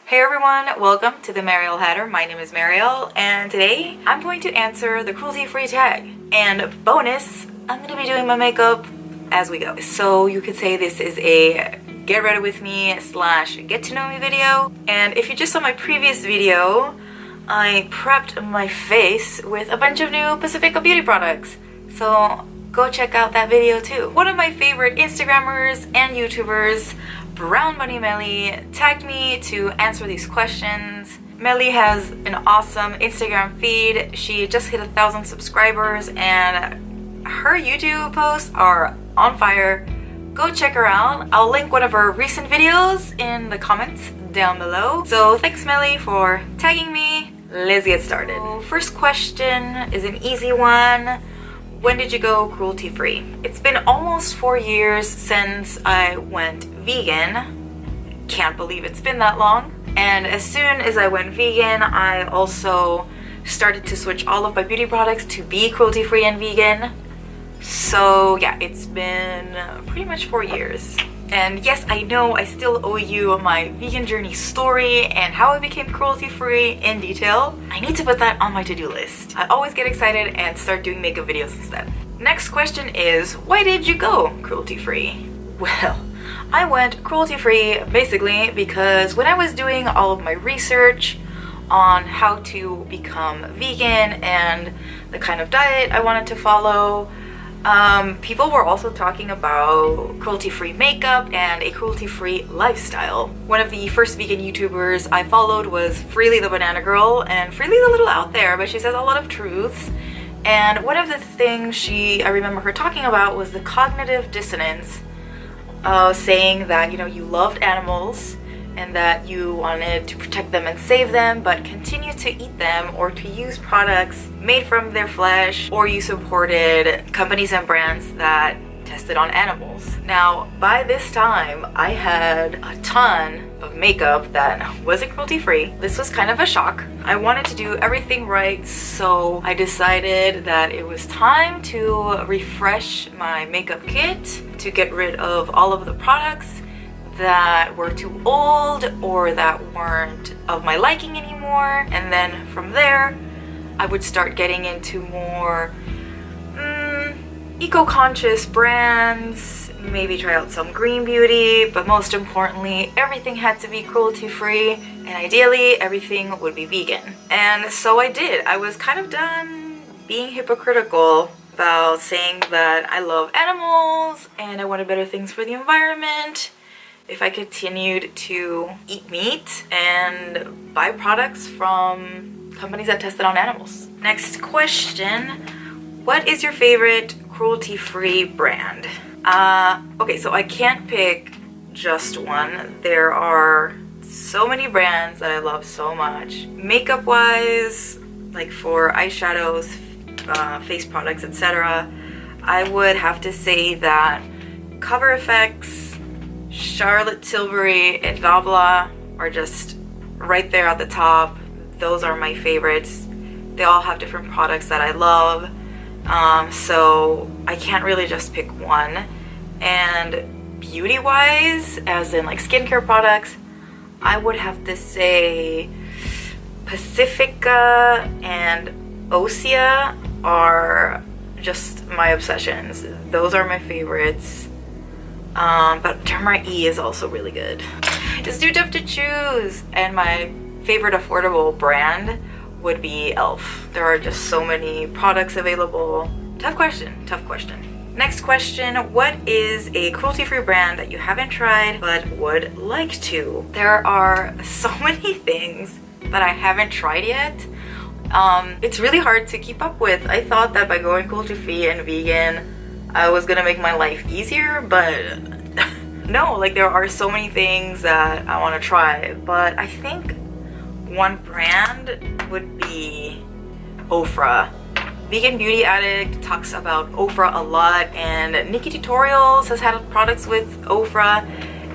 Hey everyone, welcome to the Mariel Hatter. My name is Mariel, and today I'm going to answer the cruelty-free tag. And bonus, I'm going to be doing my makeup as we go. So you could say this is a get ready with me / get to know me video. And if you just saw my previous video, I prepped my face with a bunch of new Pacifica beauty products. So go check out that video too. One of my favorite Instagrammers and YouTubers, Brown Bunny Meli, tagged me to answer these questions. Meli has an awesome Instagram feed. She just hit 1,000 subscribers and her YouTube posts are on fire. Go check her out. I'll link one of her recent videos in the comments down below. So thanks Meli for tagging me. Let's get started. So first question is an easy one. When did you go cruelty-free? It's been almost 4 years since I went vegan. Can't believe it's been that long. And as soon as I went vegan, I also started to switch all of my beauty products to be cruelty-free and vegan. So yeah, it's been pretty much 4 years. And yes, I know I still owe you my vegan journey story and how I became cruelty-free in detail. I need to put that on my to-do list. I always get excited and start doing makeup videos instead. Next question is, why did you go cruelty-free? Well, I went cruelty-free basically because when I was doing all of my research on how to become vegan and the kind of diet I wanted to follow, people were also talking about cruelty-free makeup and a cruelty-free lifestyle. One of the first vegan YouTubers I followed was Freely the Banana Girl, and Freely's a little out there, but she says a lot of truths. And one of the things I remember her talking about was the cognitive dissonance, saying that, you loved animals and that you wanted to protect them and save them, but continue to eat them or to use products made from their flesh, or you supported companies and brands that tested on animals. Now, by this time, I had a ton of makeup that wasn't cruelty-free. This was kind of a shock. I wanted to do everything right, so I decided that it was time to refresh my makeup kit, to get rid of all of the products that were too old or that weren't of my liking anymore. And then from there, I would start getting into more eco-conscious brands, maybe try out some green beauty, but most importantly, everything had to be cruelty-free, and ideally, everything would be vegan. And so I did. I was kind of done being hypocritical about saying that I love animals and I wanted better things for the environment if I continued to eat meat and buy products from companies that tested on animals. Next question, what is your favorite cruelty-free brand? Okay, so I can't pick just one. There are so many brands that I love so much. Makeup-wise, like for eyeshadows, face products, etc., I would have to say that Cover FX, Charlotte Tilbury, and Nabla are just right there at the top. Those are my favorites. They all have different products that I love, so I can't really just pick one. And beauty-wise, as in like skincare products, I would have to say Pacifica and Osea are just my obsessions. Those are my favorites. But Derma E is also really good. It's too tough to choose, and my favorite affordable brand would be e.l.f. There are just so many products available. Tough question, tough question. Next question, what is a cruelty-free brand that you haven't tried but would like to? There are so many things that I haven't tried yet. It's really hard to keep up with. I thought that by going cruelty-free and vegan, I was gonna make my life easier, but no, like there are so many things that I want to try. But I think one brand would be Ofra. Vegan Beauty Addict talks about Ofra a lot, and Nikki Tutorials has had products with Ofra,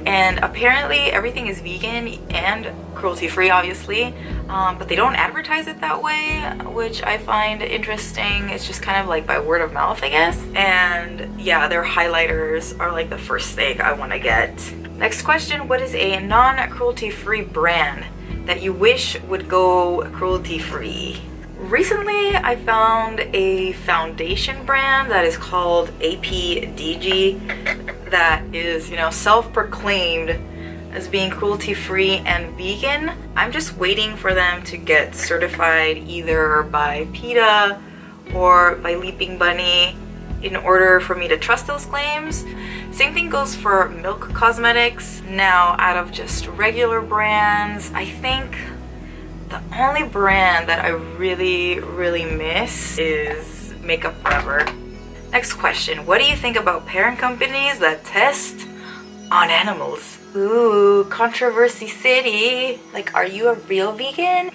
and apparently everything is vegan and cruelty-free, obviously, but they don't advertise it that way, which I find interesting. It's just kind of like by word of mouth, I guess. And yeah, their highlighters are like the first thing I want to get. Next question, what is a non-cruelty-free brand that you wish would go cruelty-free? Recently, I found a foundation brand that is called APDG that is, self-proclaimed as being cruelty-free and vegan. I'm just waiting for them to get certified either by PETA or by Leaping Bunny in order for me to trust those claims. Same thing goes for Milk Cosmetics. Now, out of just regular brands, I think the only brand that I really, really miss is Makeup Forever. Next question, what do you think about parent companies that test on animals? Ooh, controversy city. Like, are you a real vegan?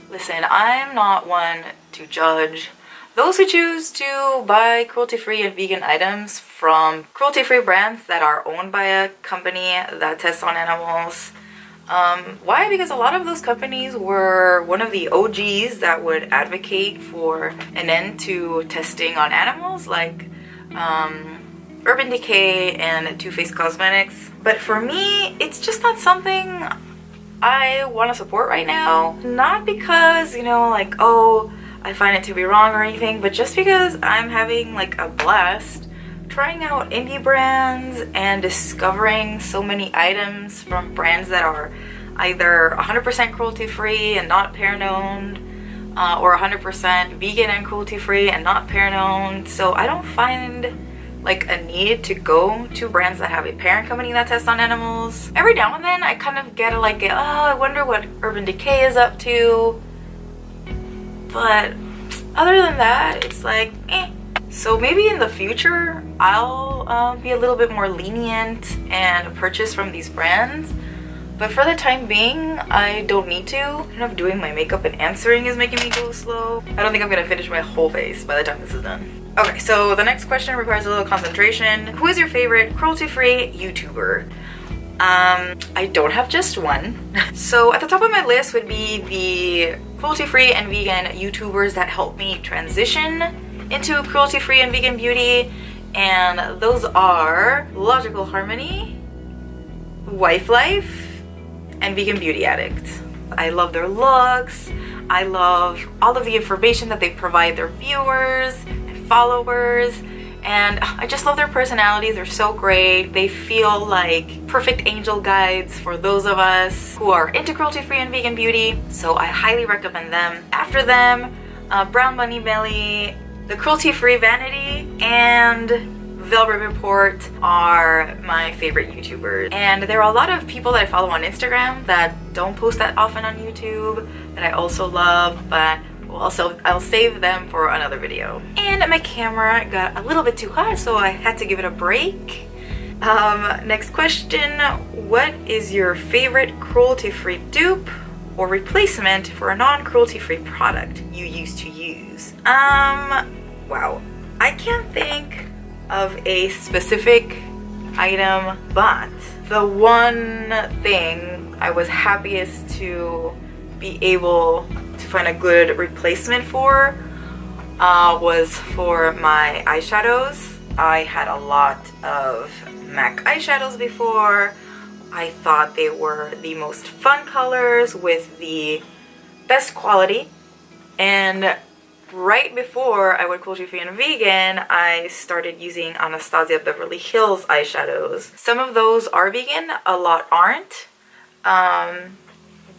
Listen, I'm not one to judge those who choose to buy cruelty-free and vegan items from cruelty-free brands that are owned by a company that tests on animals. Why? Because a lot of those companies were one of the OGs that would advocate for an end to testing on animals, like Urban Decay and Too Faced Cosmetics. But for me, it's just not something I want to support right now. Not because, I find it to be wrong or anything, but just because I'm having like a blast trying out indie brands and discovering so many items from brands that are either 100% cruelty-free and not parent-owned, or 100% vegan and cruelty-free and not parent-owned. So I don't find like a need to go to brands that have a parent company that tests on animals. Every now and then I kind of get I wonder what Urban Decay is up to. But other than that, it's like, eh. So maybe in the future, I'll be a little bit more lenient and purchase from these brands. But for the time being, I don't need to. Kind of doing my makeup and answering is making me go slow. I don't think I'm gonna finish my whole face by the time this is done. Okay, so the next question requires a little concentration. Who is your favorite cruelty-free YouTuber? I don't have just one. So at the top of my list would be the cruelty-free and vegan YouTubers that helped me transition into cruelty-free and vegan beauty, and those are Logical Harmony, Wife Life, and Vegan Beauty Addict. I love their looks. I love all of the information that they provide their viewers and followers. And I just love their personalities. They're so great. They feel like perfect angel guides for those of us who are into cruelty-free and vegan beauty. So I highly recommend them. After them, Brown Bunny Meli, the Cruelty-Free Vanity, and Velvet Report are my favorite YouTubers. And there are a lot of people that I follow on Instagram that don't post that often on YouTube that I also love, but I'll save them for another video. And my camera got a little bit too hot, so I had to give it a break. Next question, what is your favorite cruelty-free dupe or replacement for a non-cruelty-free product you used to use? Wow, I can't think of a specific item, but the one thing I was happiest to be able to find a good replacement for was for my eyeshadows. I had a lot of MAC eyeshadows before. I thought they were the most fun colors with the best quality, and right before I went cruelty-free and vegan, I started using Anastasia Beverly Hills eyeshadows. Some of those are vegan, a lot aren't.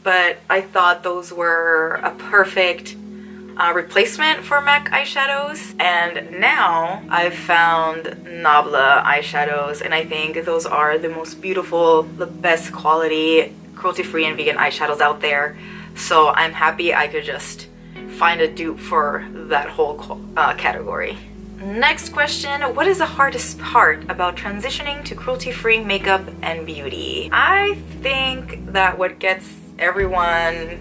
But I thought those were a perfect replacement for MAC eyeshadows. And now I've found Nabla eyeshadows, and I think those are the most beautiful, the best quality cruelty-free and vegan eyeshadows out there. So I'm happy I could just find a dupe for that whole category. Next question, what is the hardest part about transitioning to cruelty-free makeup and beauty? I think that what gets everyone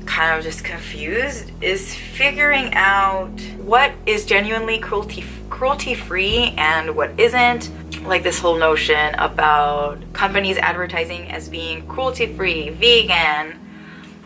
kind of just confused is figuring out what is genuinely cruelty-free and what isn't. Like this whole notion about companies advertising as being cruelty-free, vegan,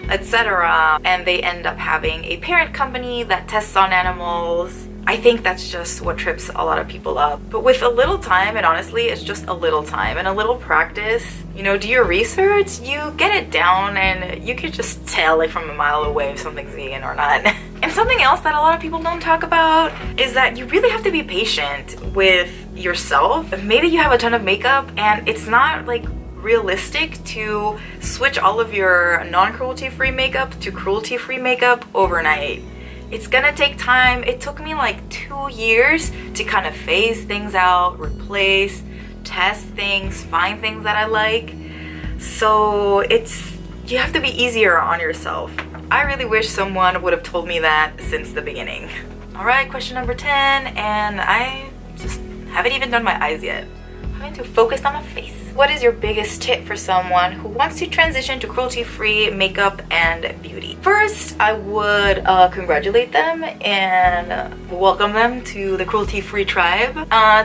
etc., and they end up having a parent company that tests on animals. I think that's just what trips a lot of people up. But with a little time, and honestly, it's just a little time and a little practice, you know, do your research, you get it down, and you can just tell like from a mile away if something's vegan or not. And something else that a lot of people don't talk about is that you really have to be patient with yourself. Maybe you have a ton of makeup and it's not like realistic to switch all of your non-cruelty-free makeup to cruelty-free makeup overnight. It's gonna take time. It took me like 2 years to kind of phase things out, replace, test things, find things that I like. So you have to be easier on yourself. I really wish someone would have told me that since the beginning. All right, question number 10, and I just haven't even done my eyes yet. I'm having to focus on my face. What is your biggest tip for someone who wants to transition to cruelty-free makeup and beauty? First, I would congratulate them and welcome them to the cruelty-free tribe.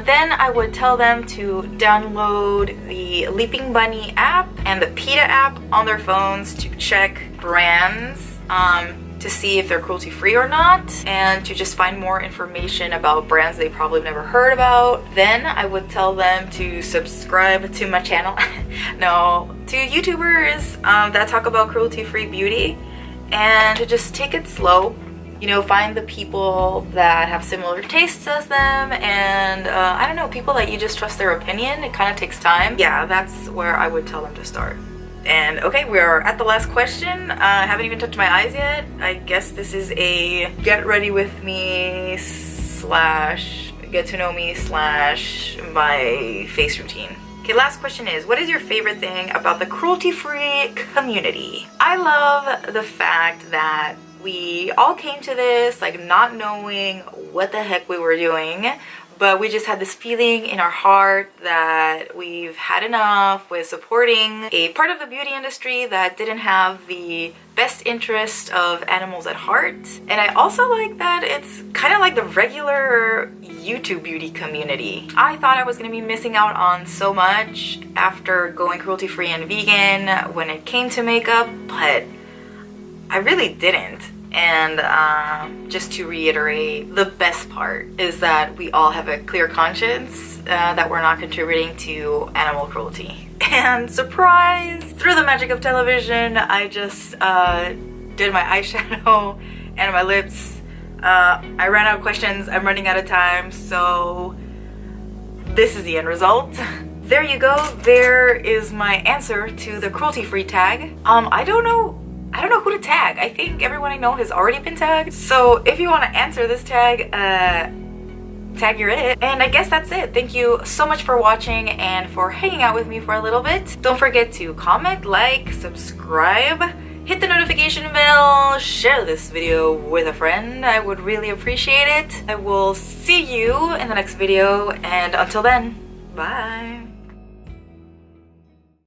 Then I would tell them to download the Leaping Bunny app and the PETA app on their phones to check brands to see if they're cruelty-free or not, and to just find more information about brands they probably never heard about. Then I would tell them to subscribe to my channel no, to YouTubers that talk about cruelty-free beauty, and to just take it slow. You know, find the people that have similar tastes as them, and I don't know, people that you just trust their opinion. It kind of takes time. Yeah, that's where I would tell them to start. And okay, we are at the last question. I haven't even touched my eyes yet. I guess this is a get ready with me / get to know me / my face routine. Okay, last question is, what is your favorite thing about the cruelty-free community? I love the fact that we all came to this like not knowing what the heck we were doing, but we just had this feeling in our heart that we've had enough with supporting a part of the beauty industry that didn't have the best interest of animals at heart. And I also like that it's kind of like the regular YouTube beauty community. I thought I was going to be missing out on so much after going cruelty-free and vegan when it came to makeup, but I really didn't. And just to reiterate, the best part is that we all have a clear conscience that we're not contributing to animal cruelty. And surprise! Through the magic of television, I just did my eyeshadow and my lips. I ran out of questions, I'm running out of time, so this is the end result. There you go, there is my answer to the cruelty-free tag. I don't know who to tag. I think everyone I know has already been tagged. So if you want to answer this tag, tag your it. And I guess that's it. Thank you so much for watching and for hanging out with me for a little bit. Don't forget to comment, like, subscribe, hit the notification bell, share this video with a friend. I would really appreciate it. I will see you in the next video, and until then, bye.